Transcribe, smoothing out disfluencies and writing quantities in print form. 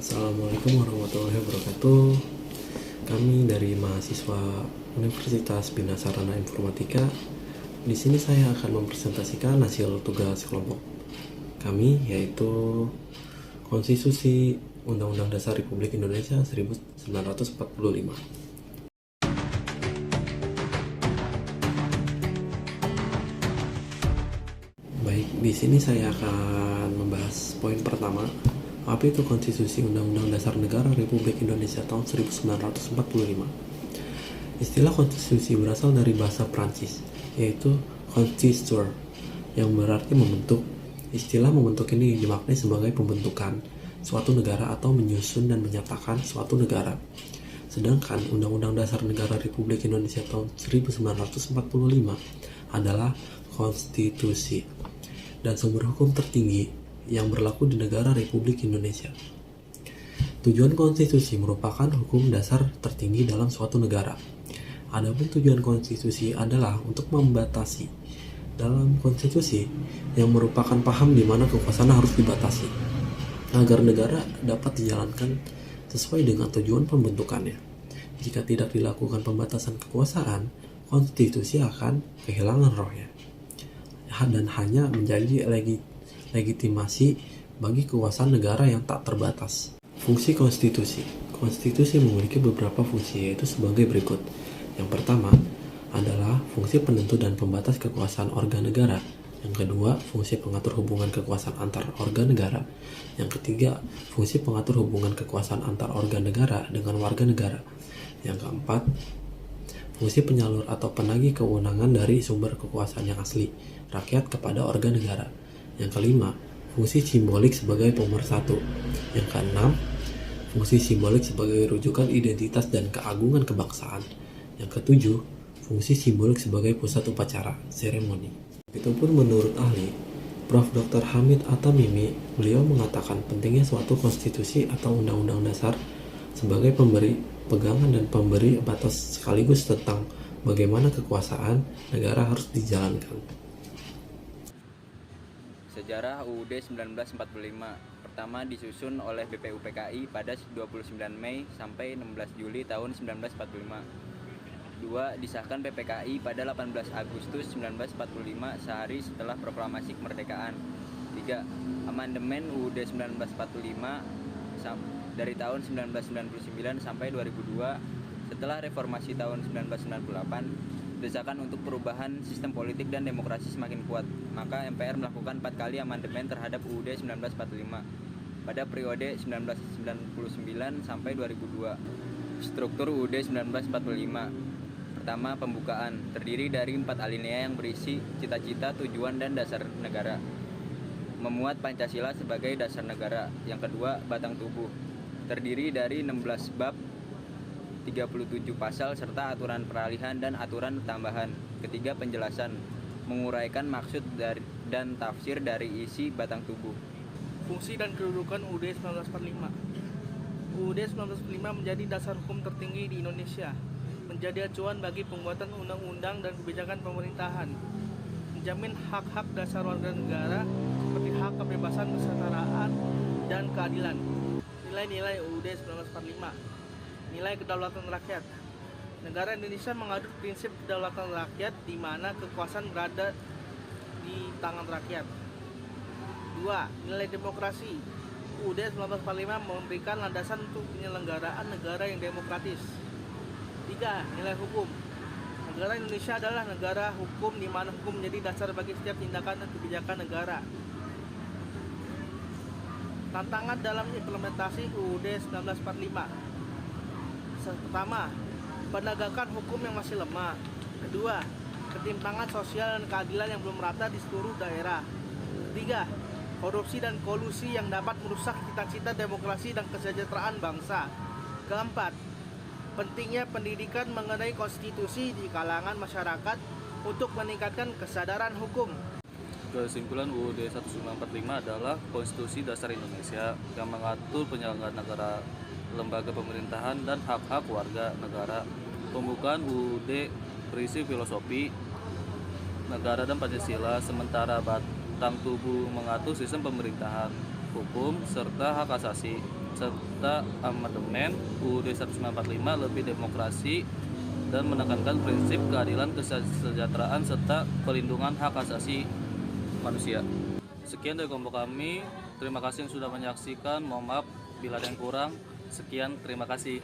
Assalamualaikum warahmatullahi wabarakatuh. Kami dari mahasiswa Universitas Bina Sarana Informatika. Di sini saya akan mempresentasikan hasil tugas kelompok kami, yaitu Konstitusi Undang-Undang Dasar Republik Indonesia 1945. Baik, di sini saya akan membahas poin pertama. Apa itu Konstitusi Undang-Undang Dasar Negara Republik Indonesia tahun 1945? Istilah konstitusi berasal dari bahasa Prancis, yaitu constituer, yang berarti membentuk. Istilah membentuk ini dimaknai sebagai pembentukan suatu negara atau menyusun dan menyatakan suatu negara. Sedangkan Undang-Undang Dasar Negara Republik Indonesia tahun 1945 adalah konstitusi dan sumber hukum tertinggi yang berlaku di negara Republik Indonesia. Tujuan konstitusi merupakan hukum dasar tertinggi dalam suatu negara. Adapun tujuan konstitusi adalah untuk membatasi. Dalam konstitusi yang merupakan paham di mana kekuasaan harus dibatasi agar negara dapat dijalankan sesuai dengan tujuan pembentukannya. Jika tidak dilakukan pembatasan kekuasaan, konstitusi akan kehilangan rohnya dan hanya menjadi legitimasi bagi kekuasaan negara yang tak terbatas. Fungsi konstitusi. Konstitusi memiliki beberapa fungsi, yaitu sebagai berikut. Yang pertama adalah fungsi penentu dan pembatas kekuasaan organ negara. Yang kedua, fungsi pengatur hubungan kekuasaan antar organ negara. Yang ketiga, fungsi pengatur hubungan kekuasaan antar organ negara dengan warga negara. Yang keempat, fungsi penyalur atau penagih kewenangan dari sumber kekuasaan yang asli, rakyat kepada organ negara. Yang kelima, fungsi simbolik sebagai pemersatu. Yang keenam, fungsi simbolik sebagai rujukan identitas dan keagungan kebangsaan. Yang ketujuh, fungsi simbolik sebagai pusat upacara, seremoni. Itupun menurut ahli, Prof. Dr. Hamid Atamimi, beliau mengatakan pentingnya suatu konstitusi atau undang-undang dasar sebagai pemberi pegangan dan pemberi batas sekaligus tentang bagaimana kekuasaan negara harus dijalankan. Sejarah UUD 1945 pertama disusun oleh BPUPKI pada 29 Mei sampai 16 Juli tahun 1945. 2. Disahkan PPKI pada 18 Agustus 1945 sehari setelah proklamasi kemerdekaan. 3. Amandemen UUD 1945 dari tahun 1999 sampai 2002 setelah reformasi tahun 1998, desakan untuk perubahan sistem politik dan demokrasi semakin kuat, maka MPR melakukan 4 kali amandemen terhadap UUD 1945 pada periode 1999 sampai 2002. Struktur UUD 1945. Pertama, pembukaan, terdiri dari 4 alinea yang berisi cita-cita, tujuan, dan dasar negara. Memuat Pancasila sebagai dasar negara. Yang kedua, batang tubuh, terdiri dari 16 bab, 37 pasal, serta aturan peralihan dan aturan tambahan. Ketiga, penjelasan, menguraikan maksud dan tafsir dari isi batang tubuh. Fungsi dan kedudukan UUD 1945. UUD 1945 menjadi dasar hukum tertinggi di Indonesia, menjadi acuan bagi pembuatan undang-undang dan kebijakan pemerintahan, menjamin hak-hak dasar warga negara seperti hak kebebasan, kesetaraan, dan keadilan. Nilai-nilai UUD 1945. Nilai kedaulatan rakyat. Negara Indonesia mengadut prinsip kedaulatan rakyat di mana kekuasaan berada di tangan rakyat. 2. Nilai demokrasi. UUD 1945 memberikan landasan untuk penyelenggaraan negara yang demokratis. 3. Nilai hukum. Negara Indonesia adalah negara hukum di mana hukum menjadi dasar bagi setiap tindakan dan kebijakan negara. Tantangan dalam implementasi UUD 1945. Pertama, penegakan hukum yang masih lemah. Kedua, ketimpangan sosial dan keadilan yang belum merata di seluruh daerah. Ketiga, korupsi dan kolusi yang dapat merusak cita-cita demokrasi dan kesejahteraan bangsa. Keempat, pentingnya pendidikan mengenai konstitusi di kalangan masyarakat untuk meningkatkan kesadaran hukum. Kesimpulan UUD 1945 adalah Konstitusi Dasar Indonesia yang mengatur penyelenggaraan negara, lembaga pemerintahan, dan hak-hak warga negara. Pembukaan UUD berisi filosofi negara dan Pancasila, sementara batang tubuh mengatur sistem pemerintahan, hukum, serta hak asasi. serta amandemen UUD 1945 lebih demokrasi dan menekankan prinsip keadilan, kesejahteraan, serta perlindungan hak asasi manusia. Sekian dari kelompok kami. Terima kasih yang sudah menyaksikan. Mohon maaf bila ada yang kurang. Sekian, terima kasih.